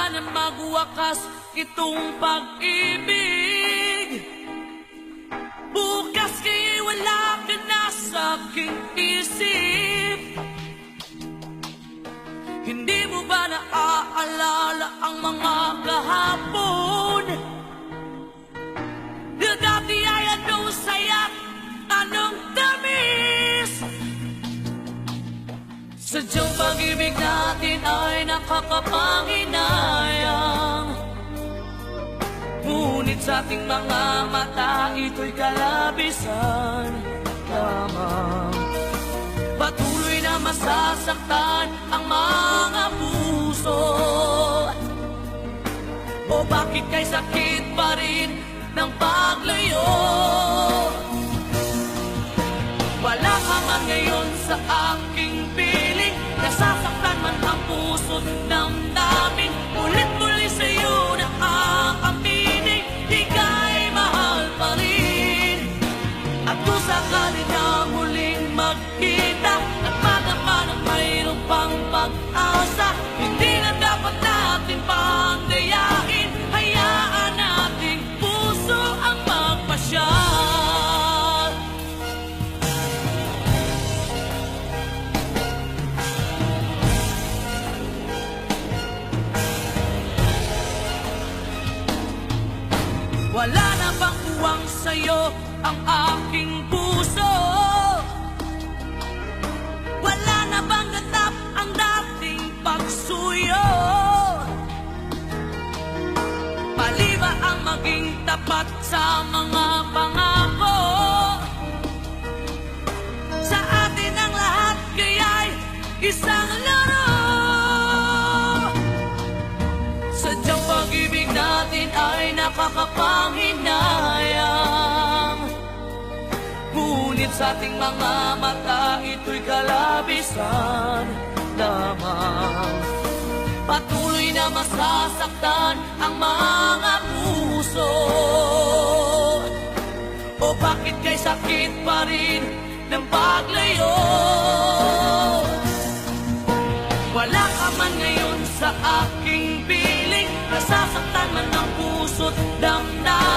sana magwakas itong pag-ibig. Bukas kay wala ka na sa aking isip. Hindi mo ba naaalala ang mga kahapon? Na dati ay anong saya, anong tamis. Sadyang pag-ibig natin ay nakakapanghinayang. Ngunit sa ating mga mata, ito'y kalabisan lamang. Patuloy na masasaktan ang mga puso. O bakit kay sakit pa rin ng paglayo? Wala ka man ngayon sa aking piling. Nasasaktan man ang puso't damdamin. Ulit-muli sa'yo na aaminin, di ka'y mahal pa rin. At kung sakali na muling magkita, at madama na mayroong pang pag-asa, hindi na dapat natin pang dayain. Hayaan nating puso ang magpasya. Wala na bang uwang sa'yo ang aking puso? Wala na bang ganap ang dating pagsuyo? Mali ba ang maging tapat sa mga pangako? Sa atin ang lahat kaya'y isang laro. Sadyang pag-ibig natin ay nakakapanghinayang. Ngunit sa ating mga mata, ito'y kalabisan lamang. Patuloy na masasaktan ang mga puso. O bakit kay sakit pa rin ng paglayo? Wala ka man ngayon sa aking piling. Nasasaktan man ang puso't damdamin.